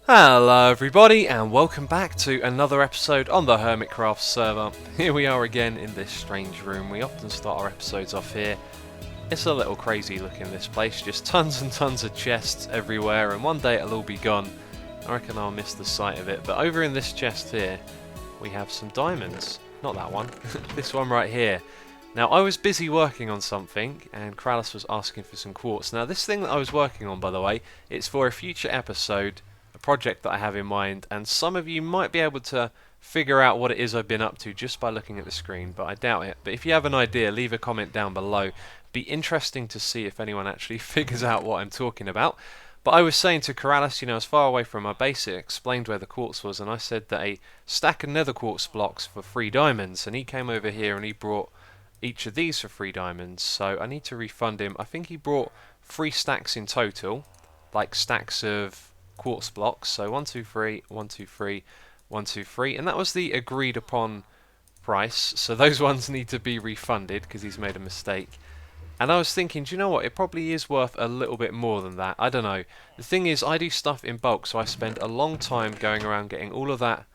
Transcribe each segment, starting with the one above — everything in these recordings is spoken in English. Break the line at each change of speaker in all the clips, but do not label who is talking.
Hello everybody and welcome back to another episode on the Hermitcraft server. Here we are again in this strange room. We often start our episodes off here. It's a little crazy looking, this place, just tons and tons of chests everywhere, and one day it'll all be gone. I reckon I'll miss the sight of it, but over in this chest here we have some diamonds. Not that one, this one right here. Now I was busy working on something and Keralis was asking for some quartz. Now this thing that I was working on, by the way, it's for a future episode, a project that I have in mind, and some of you might be able to figure out what it is I've been up to just by looking at the screen, but I doubt it. But if you have an idea, leave a comment down below. Be interesting to see if anyone actually figures out what I'm talking about. But I was saying to Keralis, you know, as far away from my base, it explained where the quartz was, and I said that a stack of nether quartz blocks for 3 diamonds, and he came over here and he brought each of these for 3 diamonds, so I need to refund him. I think he brought 3 stacks in total, like stacks of quartz blocks, so 1 2 3 1 2 3 1 2 3, and that was the agreed upon price, so those ones need to be refunded because he's made a mistake. And I was thinking, do you know what, it probably is worth a little bit more than that. I don't know. The thing is, I do stuff in bulk, so I spend a long time going around getting all of that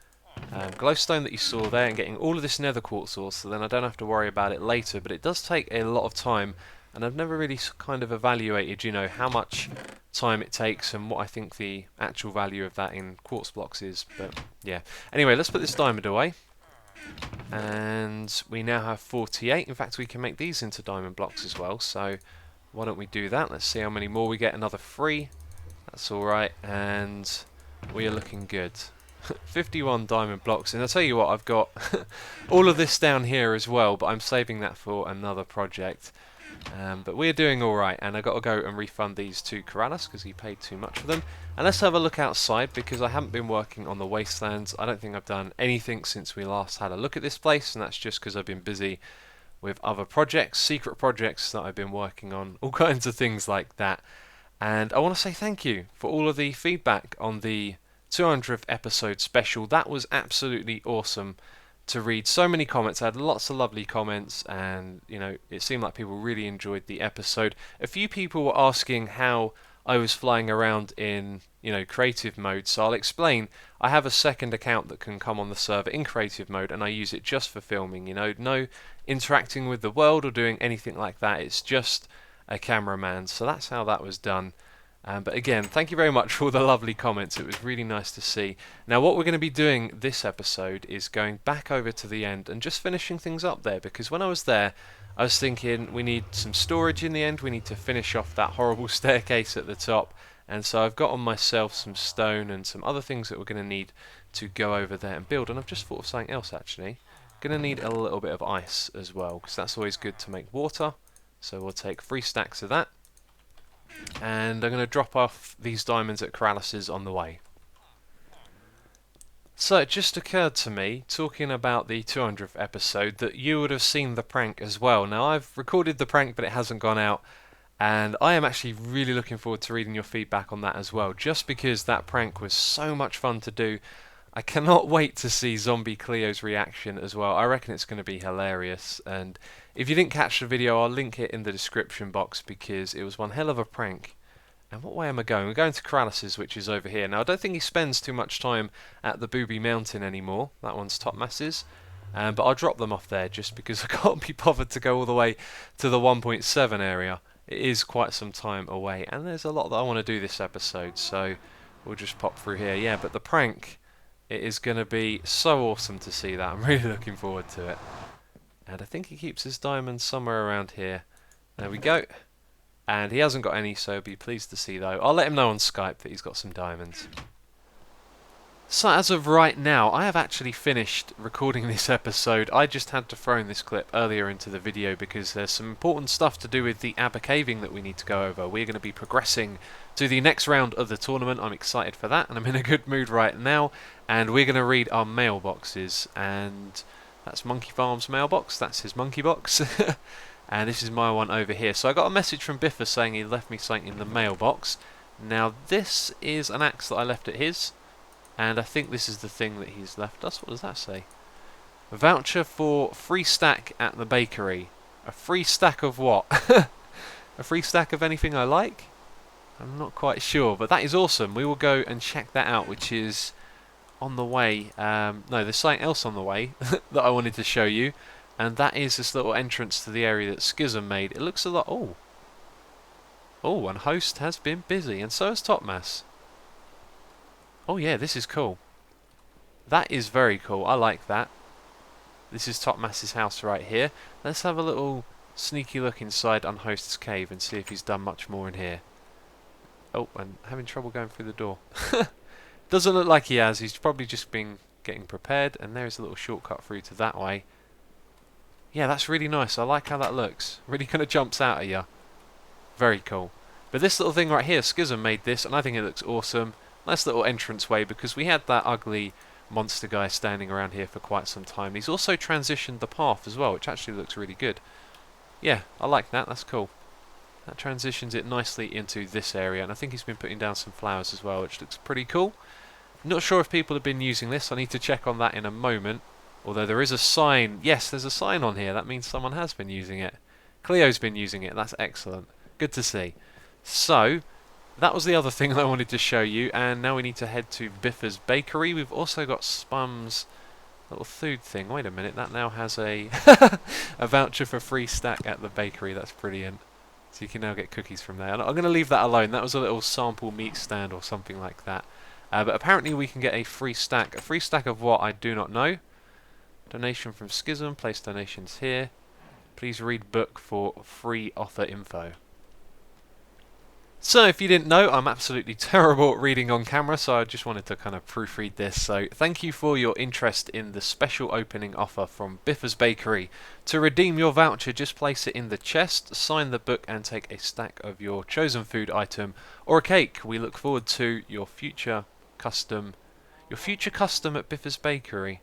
glowstone that you saw there and getting all of this nether quartz ore, so then I don't have to worry about it later. But it does take a lot of time, and I've never really kind of evaluated, you know, how much time it takes and what I think the actual value of that in quartz blocks is. But yeah, anyway, let's put this diamond away, and we now have 48. In fact, we can make these into diamond blocks as well, so why don't we do that? Let's see how many more we get. Another 3, that's alright, and we are looking good. 51 diamond blocks, and I'll tell you what, I've got all of this down here as well, but I'm saving that for another project. But we're doing alright, and I've got to go and refund these to Keralis because he paid too much for them. And let's have a look outside, because I haven't been working on the wastelands. I don't think I've done anything since we last had a look at this place, and that's just because I've been busy with other projects, secret projects that I've been working on, all kinds of things like that. And I want to say thank you for all of the feedback on the 200th episode special. That was absolutely awesome to read. So many comments. I had lots of lovely comments, and you know, it seemed like people really enjoyed the episode. A few people were asking how I was flying around in, you know, creative mode, so I'll explain. I have a second account that can come on the server in creative mode, and I use it just for filming, you know, no interacting with the world or doing anything like that. It's just a cameraman, so that's how that was done. But again, thank you very much for all the lovely comments. It was really nice to see. Now what we're going to be doing this episode is going back over to the end and just finishing things up there, because when I was there I was thinking we need some storage in the end, we need to finish off that horrible staircase at the top, and so I've got on myself some stone and some other things that we're going to need to go over there and build. And I've just thought of something else actually. Going to need a little bit of ice as well, because that's always good to make water, so we'll take 3 stacks of that. And I'm going to drop off these diamonds at Keralis's on the way. So it just occurred to me, talking about the 200th episode, that you would have seen the prank as well. Now I've recorded the prank, but it hasn't gone out, and I am actually really looking forward to reading your feedback on that as well, just because that prank was so much fun to do. I cannot wait to see ZombieCleo's reaction as well. I reckon it's going to be hilarious, and if you didn't catch the video, I'll link it in the description box, because it was one hell of a prank. And what way am I going? We're going to Keralis's, which is over here. Now I don't think he spends too much time at the Booby Mountain anymore. That one's top masses. But I'll drop them off there just because I can't be bothered to go all the way to the 1.7 area. It is quite some time away, and there's a lot that I want to do this episode, so we'll just pop through here. Yeah, but the prank, it is going to be so awesome to see that. I'm really looking forward to it. And I think he keeps his diamonds somewhere around here. There we go. And he hasn't got any, so be pleased to see though. I'll let him know on Skype that he's got some diamonds. So as of right now, I have actually finished recording this episode. I just had to throw in this clip earlier into the video because there's some important stuff to do with the ABBA Caving that we need to go over. We're going to be progressing to the next round of the tournament. I'm excited for that, and I'm in a good mood right now. And we're going to read our mailboxes, and that's Monkey Farm's mailbox. That's his monkey box. And this is my one over here. So I got a message from Biffa saying he left me something in the mailbox. Now this is an axe that I left at his, and I think this is the thing that he's left us. What does that say? A voucher for free stack at the bakery. A free stack of what? A free stack of anything I like? I'm not quite sure, but that is awesome. We will go and check that out, which is on the way. No, there's something else on the way that I wanted to show you, and that is this little entrance to the area that Xisum made. It looks a lot... Oh, and host has been busy, and so has Topmas. Oh yeah, this is cool. That is very cool. I like that. This is Topmas's house right here. Let's have a little sneaky look inside Unhost's cave and see if he's done much more in here. Oh, and having trouble going through the door. Doesn't look like he has. He's probably just been getting prepared, and there's a little shortcut through to that way. Yeah, that's really nice. I like how that looks. Really kind of jumps out at you. Very cool. But this little thing right here, Xisum made this, and I think it looks awesome. Nice little entranceway, because we had that ugly monster guy standing around here for quite some time. He's also transitioned the path as well, which actually looks really good. Yeah, I like that. That's cool. That transitions it nicely into this area, and I think he's been putting down some flowers as well, which looks pretty cool. Not sure if people have been using this. I need to check on that in a moment. Although there is a sign. Yes, there's a sign on here. That means someone has been using it. Cleo's been using it. That's excellent. Good to see. So, that was the other thing that I wanted to show you, and now we need to head to Biffa's bakery. We've also got Spum's little food thing. Wait a minute, that now has a a voucher for free stack at the bakery. That's brilliant. So you can now get cookies from there. And I'm going to leave that alone. That was a little sample meat stand or something like that. But apparently we can get a free stack. A free stack of what? I do not know. Donation from Xisum. Place donations here. Please read book for free author info. So if you didn't know, I'm absolutely terrible at reading on camera, so I just wanted to kind of proofread this. So thank you for your interest in the special opening offer from Biffa's Bakery. To redeem your voucher, just place it in the chest, sign the book, and take a stack of your chosen food item or a cake. We look forward to your future custom at Biffa's Bakery.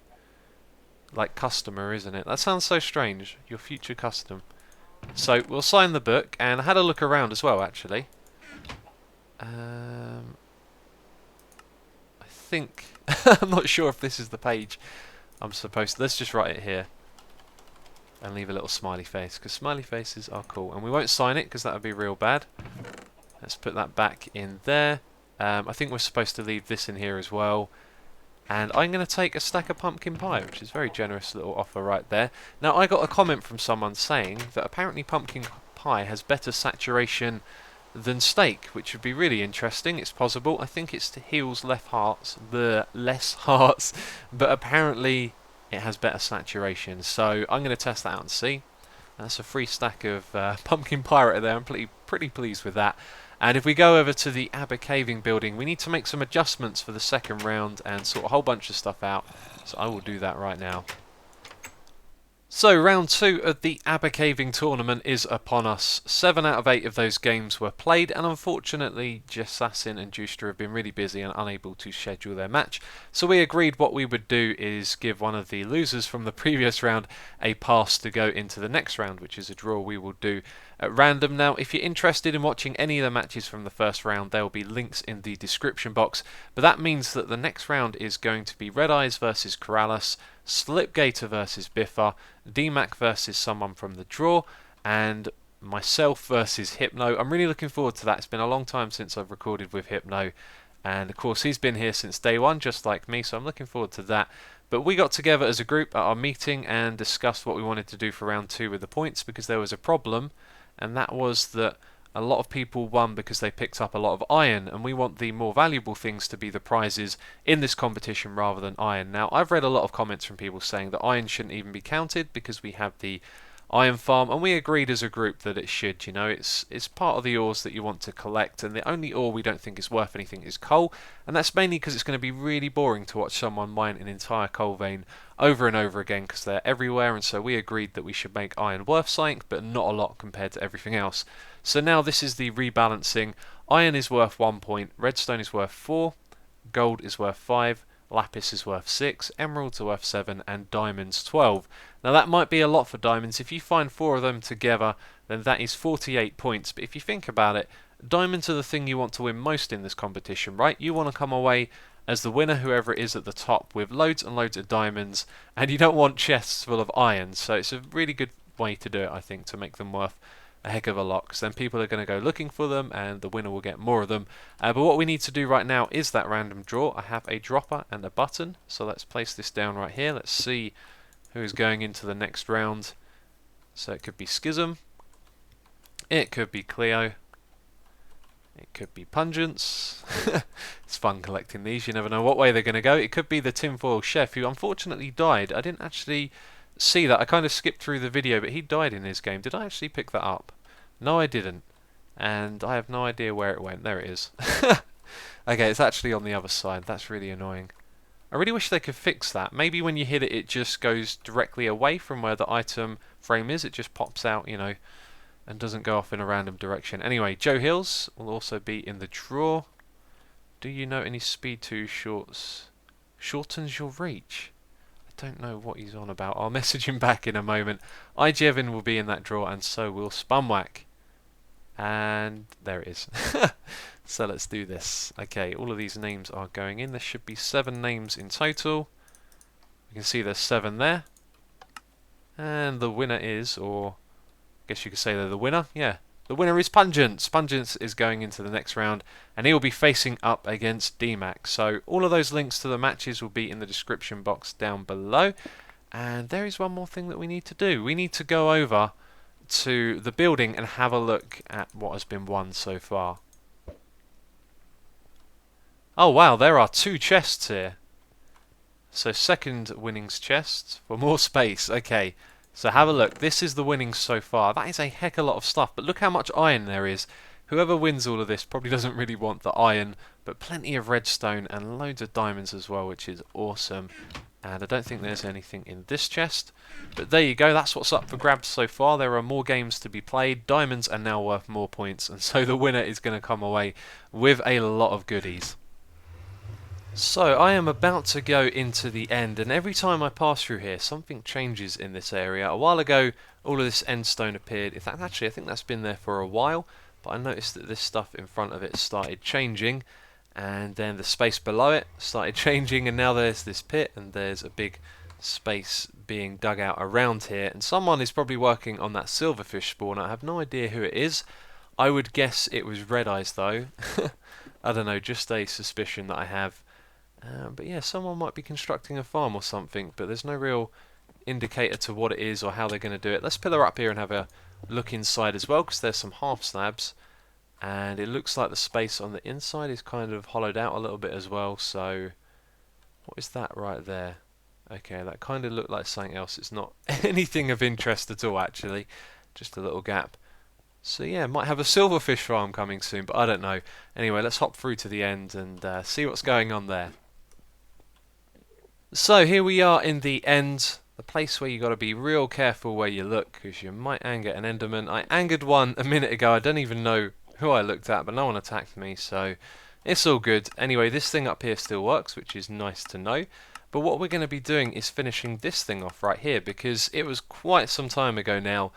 Like customer, isn't it? That sounds so strange. Your future custom. So we'll sign the book, and I had a look around as well, actually. I think I'm not sure if this is the page I'm supposed to. Let's just write it here and leave a little smiley face, because smiley faces are cool, and we won't sign it because that would be real bad. Let's put that back in there. I think we're supposed to leave this in here as well, and I'm going to take a stack of pumpkin pie, which is a very generous little offer right there. Now I got a comment from someone saying that apparently pumpkin pie has better saturation than steak, which would be really interesting. It's possible. I think it's to heals less hearts, but apparently it has better saturation. So I'm going to test that out and see. That's a free stack of pumpkin pie right there. I'm pretty pleased with that. And if we go over to the ABBA Caving building, we need to make some adjustments for the second round and sort a whole bunch of stuff out. So I will do that right now. So round 2 of the ABBA Caving tournament is upon us. 7 out of 8 of those games were played, and unfortunately Jesassin and Juster have been really busy and unable to schedule their match. So we agreed what we would do is give one of the losers from the previous round a pass to go into the next round, which is a draw we will do at random. Now if you're interested in watching any of the matches from the first round, there will be links in the description box, but that means that the next round is going to be Red Eyes versus Keralis, Slipgator versus Biffa, DMAC versus someone from the draw, and myself versus Hypno. I'm really looking forward to that. It's been a long time since I've recorded with Hypno, and of course he's been here since day one just like me, so I'm looking forward to that. But we got together as a group at our meeting and discussed what we wanted to do for round 2 with the points, because there was a problem, and that was that a lot of people won because they picked up a lot of iron, and we want the more valuable things to be the prizes in this competition rather than iron. Now I've read a lot of comments from people saying that iron shouldn't even be counted because we have the iron farm, and we agreed as a group that it should. You know, it's part of the ores that you want to collect, and the only ore we don't think is worth anything is coal, and that's mainly because it's going to be really boring to watch someone mine an entire coal vein over and over again because they're everywhere. And so we agreed that we should make iron worth something, but not a lot compared to everything else. So now this is the rebalancing. Iron is worth 1 point, redstone is worth 4, gold is worth 5, lapis is worth 6, emeralds are worth 7, and diamonds 12. Now that might be a lot for diamonds. If you find 4 of them together, then that is 48 points. But if you think about it, diamonds are the thing you want to win most in this competition, right? You want to come away as the winner, whoever it is at the top, with loads and loads of diamonds, and you don't want chests full of iron. So it's a really good way to do it, I think, to make them worth a heck of a lot, because then people are going to go looking for them and the winner will get more of them. But what we need to do right now is that random draw. I have a dropper and a button, so let's place this down right here. Let's see who is going into the next round. So it could be Xisum, it could be Cleo, it could be Pungence. It's fun collecting these, you never know what way they're going to go. It could be the TinFoilChef, who unfortunately died. I didn't actually see that. I kind of skipped through the video, but he died in his game. Did I actually pick that up? No, I didn't. And I have no idea where it went. There it is. Okay, it's actually on the other side. That's really annoying. I really wish they could fix that. Maybe when you hit it, it just goes directly away from where the item frame is. It just pops out, you know, and doesn't go off in a random direction. Anyway, Joe Hills will also be in the draw. Do you know any Speed 2 shorts? Shortens your reach? I don't know what he's on about. I'll message him back in a moment. iJevin will be in that draw, and so will Spumwack. And there it is. So let's do this. Okay, all of these names are going in. There should be 7 names in total. You can see there's 7 there. And the winner is, or I guess you could say they're the winner. Yeah, the winner is Pungence. Pungence is going into the next round, and he will be facing up against DMAC. So all of those links to the matches will be in the description box down below. And there is one more thing that we need to do. We need to go over to the building and have a look at what has been won so far. Oh wow, there are 2 chests here. So second winnings chest for more space. Okay, so have a look. This is the winnings so far. That is a heck of a lot of stuff, but look how much iron there is. Whoever wins all of this probably doesn't really want the iron, but plenty of redstone and loads of diamonds as well, which is awesome. And I don't think there's anything in this chest. But there you go, that's what's up for grabs so far. There are more games to be played. Diamonds are now worth more points, and so the winner is going to come away with a lot of goodies. So I am about to go into the end, and every time I pass through here something changes in this area. A while ago all of this end stone appeared. In fact, actually I think that's been there for a while, but I noticed that this stuff in front of it started changing, and then the space below it started changing, and now there's this pit and there's a big space being dug out around here, and someone is probably working on that silverfish spawn. I have no idea who it is. I would guess it was Red Eyes though. I don't know, just a suspicion that I have. But yeah, someone might be constructing a farm or something, but there's no real indicator to what it is or how they're going to do it. Let's pillar up here and have a look inside as well, because there's some half slabs, and it looks like the space on the inside is kind of hollowed out a little bit as well. So what is that right there? Okay, that kind of looked like something else. It's not anything of interest at all actually, just a little gap. So yeah, might have a silverfish farm coming soon, but I don't know. Anyway, let's hop through to the end and see what's going on there. So here we are in the end, the place where you got to be real careful where you look, because you might anger an enderman. I angered one a minute ago. I don't even know who I looked at, but no one attacked me, so it's all good. Anyway, this thing up here still works, which is nice to know. But what we're going to be doing is finishing this thing off right here, because it was quite some time ago now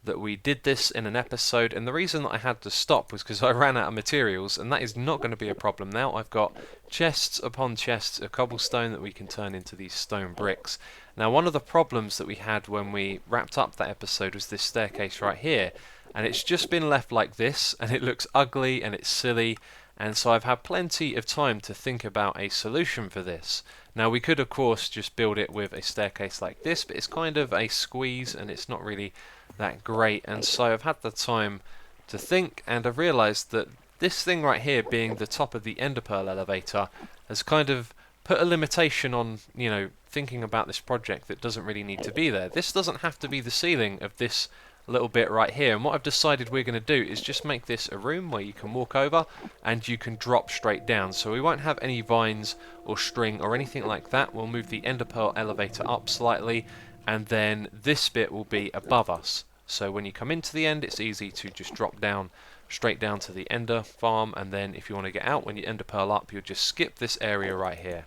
that we did this in an episode, and the reason that I had to stop was because I ran out of materials, and that is not going to be a problem now. I've got chests upon chests of cobblestone that we can turn into these stone bricks. Now, one of the problems that we had when we wrapped up that episode was this staircase right here, and it's just been left like this, and it looks ugly and it's silly, and so I've had plenty of time to think about a solution for this. Now, we could of course just build it with a staircase like this, but it's kind of a squeeze and it's not really that great, and so I've had the time to think, and I've realised that this thing right here being the top of the ender pearl elevator has kind of put a limitation on, you know, thinking about this project that doesn't really need to be there. This doesn't have to be the ceiling of this little bit right here, and what I've decided we're going to do is just make this a room where you can walk over and you can drop straight down. So we won't have any vines or string or anything like that. We'll move the ender pearl elevator up slightly, and then this bit will be above us. So when you come into the end, it's easy to just drop down straight down to the ender farm, and then if you want to get out when you ender pearl up, you'll just skip this area right here.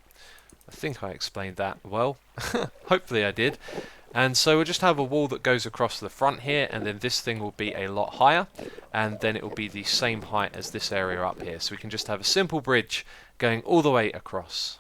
I think I explained that well. Hopefully I did. And so we'll just have a wall that goes across the front here, and then this thing will be a lot higher, and then it will be the same height as this area up here. So we can just have a simple bridge going all the way across.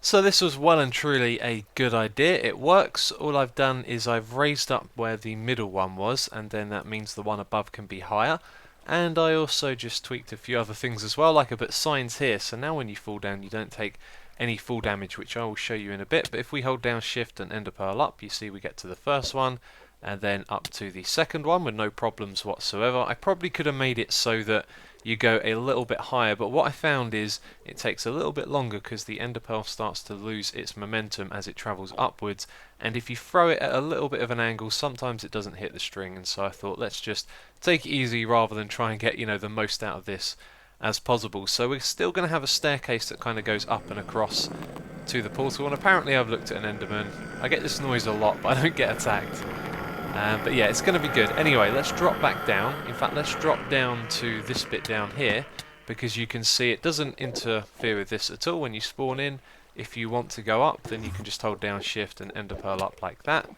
So this was well and truly a good idea. It works. All I've done is I've raised up where the middle one was, and then that means the one above can be higher. And I also just tweaked a few other things as well, like I put signs here, so now when you fall down you don't take any fall damage, which I will show you in a bit. But if we hold down shift and ender pearl up, you see we get to the first one and then up to the second one with no problems whatsoever. I probably could have made it so that you go a little bit higher, but what I found is it takes a little bit longer because the ender pearl starts to lose its momentum as it travels upwards, and if you throw it at a little bit of an angle sometimes it doesn't hit the string. And so I thought, let's just take it easy rather than try and get, you know, the most out of this as possible. So we're still going to have a staircase that kind of goes up and across to the portal, and apparently I've looked at an enderman. I get this noise a lot but I don't get attacked. But yeah, it's going to be good. Anyway, let's drop back down. In fact, let's drop down to this bit down here, because you can see it doesn't interfere with this at all when you spawn in. If you want to go up, then you can just hold down shift and ender pearl up like that.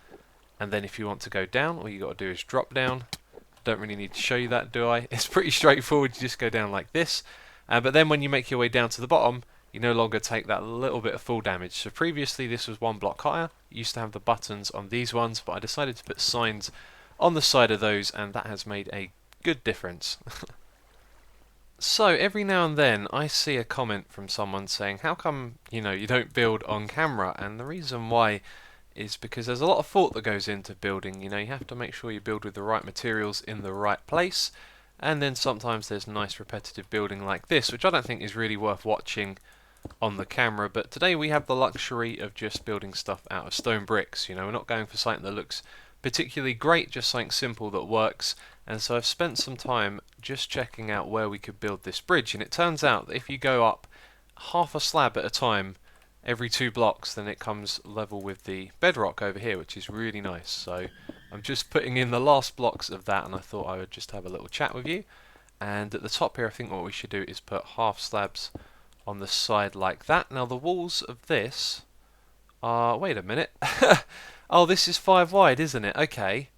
And then if you want to go down, all you got to do is drop down. Don't really need to show you that, do I? It's pretty straightforward. You just go down like this. But then when you make your way down to the bottom, you no longer take that little bit of fall damage. So previously this was one block higher. You used to have the buttons on these ones, but I decided to put signs on the side of those, and that has made a good difference. So every now and then I see a comment from someone saying, how come, you know, you don't build on camera? And the reason why is because there's a lot of thought that goes into building. You know, you have to make sure you build with the right materials in the right place, and then sometimes there's nice repetitive building like this, which I don't think is really worth watching on the camera. But today we have the luxury of just building stuff out of stone bricks. You know, we're not going for something that looks particularly great, just something simple that works. And so I've spent some time just checking out where we could build this bridge, and it turns out that if you go up half a slab at a time every 2 blocks, then it comes level with the bedrock over here, which is really nice. So I'm just putting in the last blocks of that, and I thought I would just have a little chat with you. And at the top here I think what we should do is put half slabs on the side like that. Now the walls of this are, wait a minute, oh, this is 5 wide, isn't it? Okay,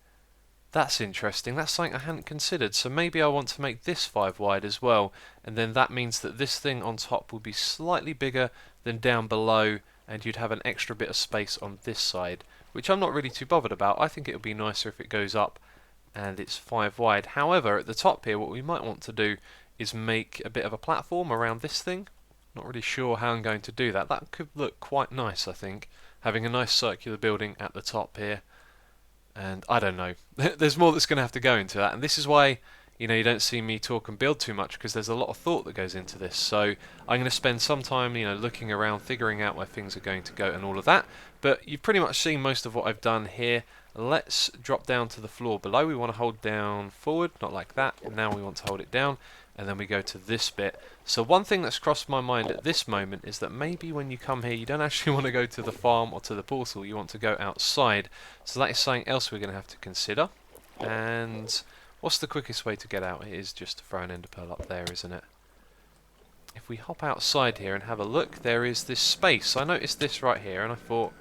that's interesting. That's something I hadn't considered. So maybe I want to make this 5 wide as well, and then that means that this thing on top will be slightly bigger than down below, and you'd have an extra bit of space on this side, which I'm not really too bothered about. I think it would be nicer if it goes up and it's 5 wide. However, at the top here what we might want to do is make a bit of a platform around this thing. Not really sure how I'm going to do that. That could look quite nice, I think, having a nice circular building at the top here. And I don't know, there's more that's going to have to go into that, and this is why, you know, you don't see me talk and build too much, because there's a lot of thought that goes into this. So I'm going to spend some time, you know, looking around, figuring out where things are going to go and all of that. But you've pretty much seen most of what I've done here. Let's drop down to the floor below. We want to hold down forward, not like that. Now we want to hold it down, and then we go to this bit. So one thing that's crossed my mind at this moment is that maybe when you come here you don't actually want to go to the farm or to the portal, you want to go outside. So that is something else we're going to have to consider. And what's the quickest way to get out? It is just to throw an ender pearl up there, isn't it? If we hop outside here and have a look, there is this space. I noticed this right here and I thought,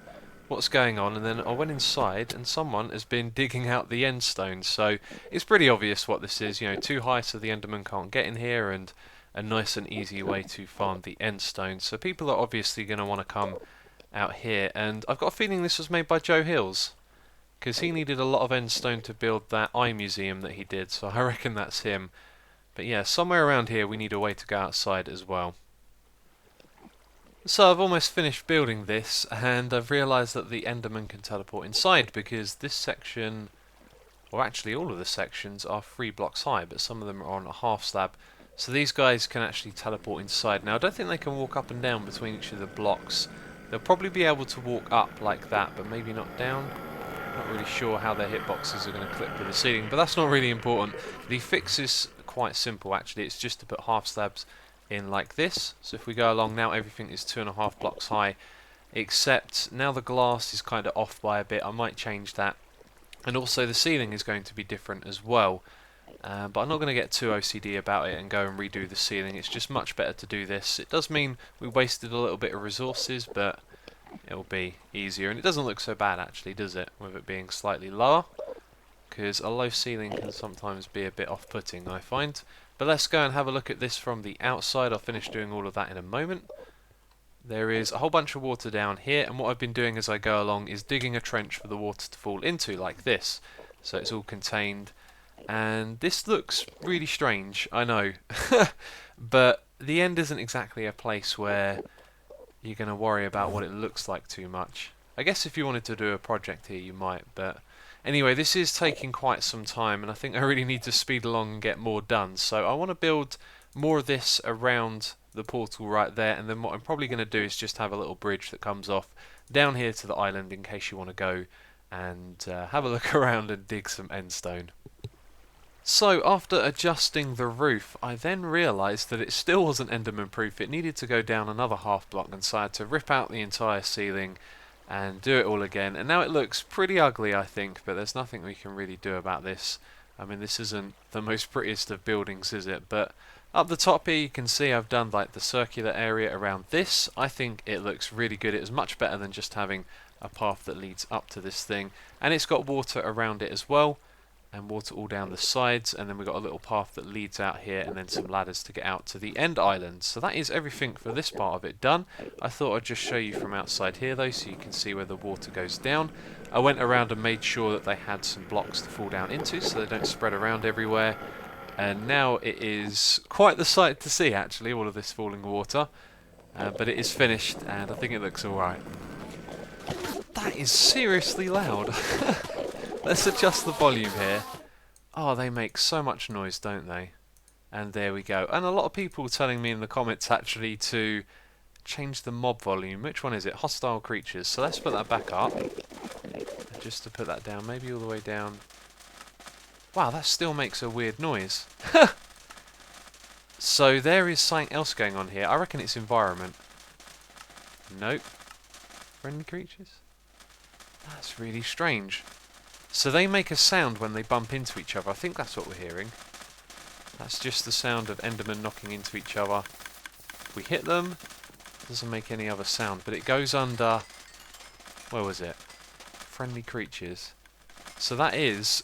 what's going on? And then I went inside and someone has been digging out the end stone. So it's pretty obvious what this is. You know, too high so the enderman can't get in here, and a nice and easy way to farm the end stone. So people are obviously going to want to come out here, and I've got a feeling this was made by Joe Hills, because he needed a lot of end stone to build that eye museum that he did, so I reckon that's him. But yeah, somewhere around here we need a way to go outside as well. So I've almost finished building this, and I've realised that the enderman can teleport inside, because this section, or actually all of the sections, are 3 blocks high, but some of them are on a half slab. So these guys can actually teleport inside. Now I don't think they can walk up and down between each of the blocks. They'll probably be able to walk up like that, but maybe not down. Not really sure how their hitboxes are going to clip with the ceiling, but that's not really important. The fix is quite simple actually. It's just to put half slabs in like this. So if we go along now, everything is 2.5 blocks high, except now the glass is kind of off by a bit. I might change that, and also the ceiling is going to be different as well. But I'm not going to get too OCD about it and go and redo the ceiling. It's just much better to do this. It does mean we wasted a little bit of resources, but it'll be easier, and it doesn't look so bad actually, does it, with it being slightly lower, because a low ceiling can sometimes be a bit off-putting, I find. But let's go and have a look at this from the outside. I'll finish doing all of that in a moment. there is a whole bunch of water down here, and what I've been doing as I go along is digging a trench for the water to fall into, like this. So it's all contained, and this looks really strange, I know. But the end isn't exactly a place where you're going to worry about what it looks like too much. I guess if you wanted to do a project here you might, but anyway, this is taking quite some time, and I think I really need to speed along and get more done. So I want to build more of this around the portal right there, and then what I'm probably going to do is just have a little bridge that comes off down here to the island in case you want to go and have a look around and dig some endstone. So after adjusting the roof, I then realised that it still wasn't Enderman proof. It needed to go down another half block, and so I had to rip out the entire ceiling and do it all again, and now it looks pretty ugly, I think, but there's nothing we can really do about this. I mean, this isn't the most prettiest of buildings, is it? But up the top here you can see I've done like the circular area around this. I think it looks really good. It is much better than just having a path that leads up to this thing, and it's got water around it as well, and water all down the sides, and then we've got a little path that leads out here, and then some ladders to get out to the end island. So that is everything for this part of it done. I thought I'd just show you from outside here though, so you can see where the water goes down. I went around and made sure that they had some blocks to fall down into so they don't spread around everywhere, and now it is quite the sight to see actually, all of this falling water, but it is finished and I think it looks alright. That is seriously loud. Let's adjust the volume here. Oh, they make so much noise, don't they? And there we go. And a lot of people telling me in the comments actually to change the mob volume. Which one is it? Hostile creatures. So let's put that back up. And just to put that down, maybe all the way down. Wow, that still makes a weird noise. So there is something else going on here. I reckon it's environment. Nope. Friendly creatures? That's really strange. So they make a sound when they bump into each other. I think that's what we're hearing. That's just the sound of Endermen knocking into each other. If we hit them, it doesn't make any other sound, but it goes under... where was it? Friendly creatures. So that is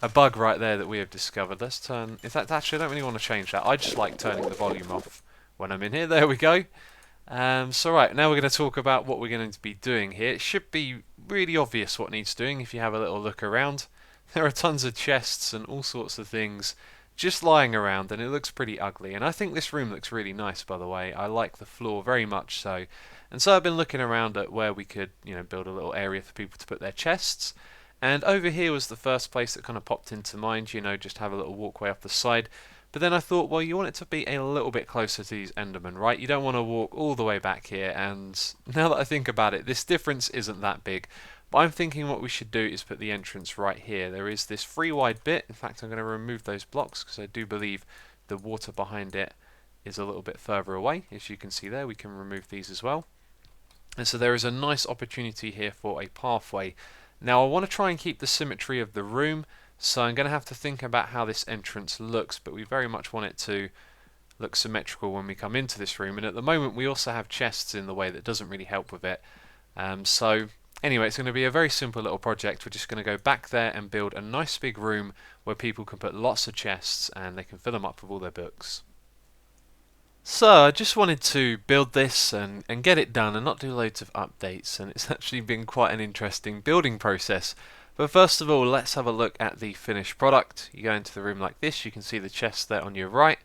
a bug right there that we have discovered. Let's turn... in fact, actually, I don't really want to change that. I just like turning the volume off when I'm in here. There we go. So right, now we're going to talk about what we're going to be doing here. It should be really obvious what needs doing if you have a little look around. There are tons of chests and all sorts of things just lying around, and it looks pretty ugly. And I think this room looks really nice, by the way. I like the floor very much so. And so I've been looking around at where we could, you know, build a little area for people to put their chests. And over here was the first place that kind of popped into mind, you know, just have a little walkway up the side. But then I thought, well, you want it to be a little bit closer to these Endermen, right? You don't want to walk all the way back here, and now that I think about it, this difference isn't that big. But I'm thinking what we should do is put the entrance right here. There is this free wide bit. In fact, I'm going to remove those blocks because I do believe the water behind it is a little bit further away. As you can see there, we can remove these as well. And so there is a nice opportunity here for a pathway. Now I want to try and keep the symmetry of the room, so I'm going to have to think about how this entrance looks, but we very much want it to look symmetrical when we come into this room, and at the moment we also have chests in the way that doesn't really help with it. So anyway, it's going to be a very simple little project. We're just going to go back there and build a nice big room where people can put lots of chests and they can fill them up with all their books. So I just wanted to build this and get it done and not do loads of updates, and it's actually been quite an interesting building process. But first of all, let's have a look at the finished product. You go into the room like this, you can see the chest there on your right,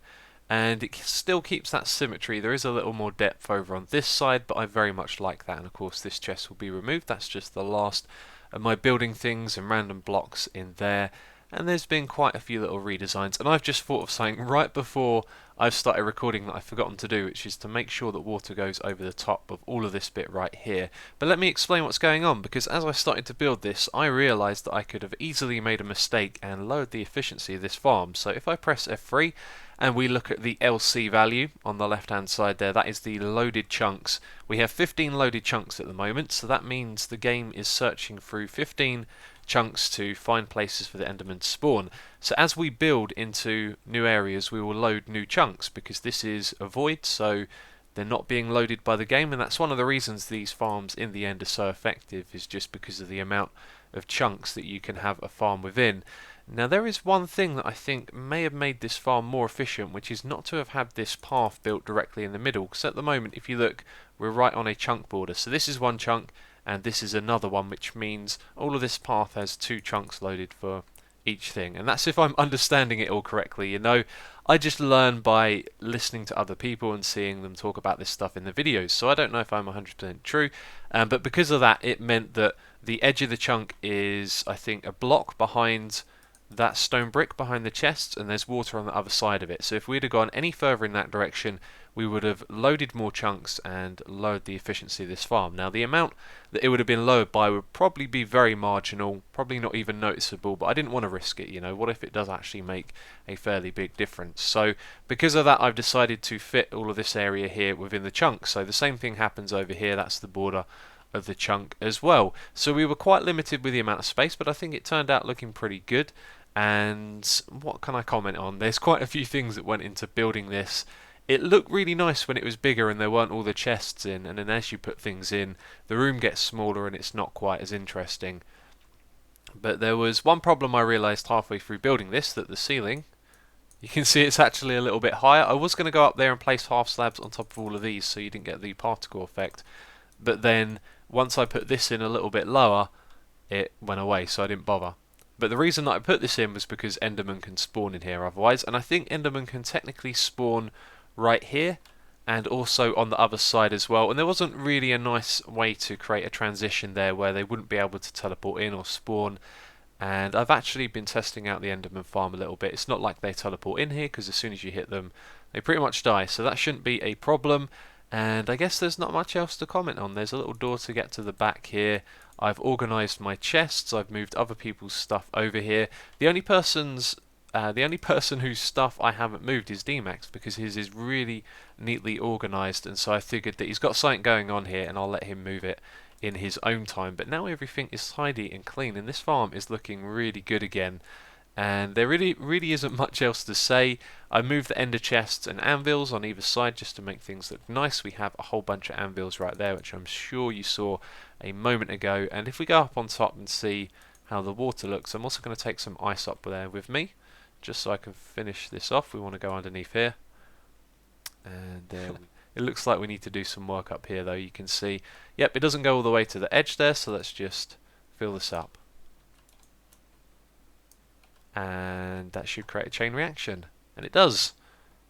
and it still keeps that symmetry. There is a little more depth over on this side, but I very much like that, and of course this chest will be removed. That's just the last of my building things and random blocks in there. And there's been quite a few little redesigns, and I've just thought of something right before I've started recording that I've forgotten to do, which is to make sure that water goes over the top of all of this bit right here. But let me explain what's going on, because as I started to build this, I realised that I could have easily made a mistake and lowered the efficiency of this farm. So if I press F3 and we look at the LC value on the left hand side there, that is the loaded chunks. We have 15 loaded chunks at the moment, so that means the game is searching through 15 chunks to find places for the Endermen to spawn. So as we build into new areas, we will load new chunks, because this is a void, so they're not being loaded by the game, and that's one of the reasons these farms in the end are so effective, is just because of the amount of chunks that you can have a farm within. Now there is one thing that I think may have made this farm more efficient, which is not to have had this path built directly in the middle, because at the moment if you look we're right on a chunk border, so this is one chunk and this is another one, which means all of this path has two chunks loaded for each thing, and that's if I'm understanding it all correctly. You know, I just learn by listening to other people and seeing them talk about this stuff in the videos, so I don't know if I'm 100% true, but because of that it meant that the edge of the chunk is, I think, a block behind that stone brick behind the chest, and there's water on the other side of it. So if we'd have gone any further in that direction, we would have loaded more chunks and lowered the efficiency of this farm. Now the amount that it would have been lowered by would probably be very marginal, probably not even noticeable, but I didn't want to risk it, you know. What if it does actually make a fairly big difference? So because of that I've decided to fit all of this area here within the chunk. So the same thing happens over here, that's the border of the chunk as well. So we were quite limited with the amount of space, but I think it turned out looking pretty good. And what can I comment on? There's quite a few things that went into building this. It looked really nice when it was bigger and there weren't all the chests in, and then as you put things in, the room gets smaller and it's not quite as interesting. But there was one problem I realised halfway through building this, that the ceiling, you can see it's actually a little bit higher. I was going to go up there and place half slabs on top of all of these so you didn't get the particle effect, but then once I put this in a little bit lower, it went away, so I didn't bother. But the reason that I put this in was because Enderman can spawn in here otherwise, and I think Enderman can technically spawn right here and also on the other side as well, and there wasn't really a nice way to create a transition there where they wouldn't be able to teleport in or spawn. And I've actually been testing out the Enderman farm a little bit. It's not like they teleport in here, because as soon as you hit them they pretty much die, so that shouldn't be a problem. And I guess there's not much else to comment on. There's a little door to get to the back here. I've organised my chests. I've moved other people's stuff over here. The only person whose stuff I haven't moved is DMAC, because his is really neatly organised, and so I figured that he's got something going on here and I'll let him move it in his own time. But now everything is tidy and clean and this farm is looking really good again. And there really isn't much else to say. I moved the ender chests and anvils on either side just to make things look nice. We have a whole bunch of anvils right there, which I'm sure you saw a moment ago. And if we go up on top and see how the water looks, I'm also going to take some ice up there with me, just so I can finish this off. We want to go underneath here. And there it looks like we need to do some work up here though. You can see, yep, it doesn't go all the way to the edge there, so let's just fill this up. And that should create a chain reaction, and it does,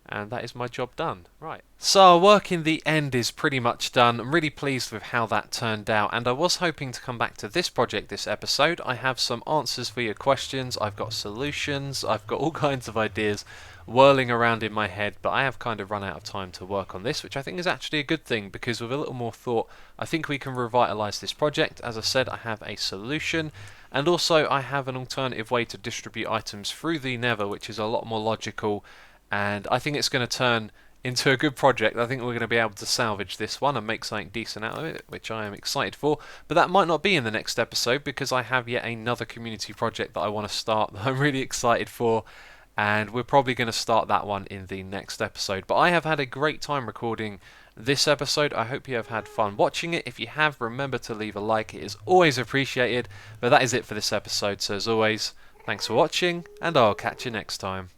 and that is my job done. Right, so our work in the end is pretty much done. I'm really pleased with how that turned out, and I was hoping to come back to this project this episode. I have some answers for your questions, I've got solutions, I've got all kinds of ideas whirling around in my head, but I have kind of run out of time to work on this, which I think is actually a good thing, because with a little more thought I think we can revitalise this project. As I said, I have a solution, and also I have an alternative way to distribute items through the Nether, which is a lot more logical, and I think it's going to turn into a good project. I think we're going to be able to salvage this one and make something decent out of it, which I am excited for. But that might not be in the next episode, because I have yet another community project that I want to start that I'm really excited for, and we're probably going to start that one in the next episode. But I have had a great time recording this episode. I hope you have had fun watching it. If you have, remember to leave a like, it is always appreciated. But that is it for this episode, so as always, thanks for watching, and I'll catch you next time.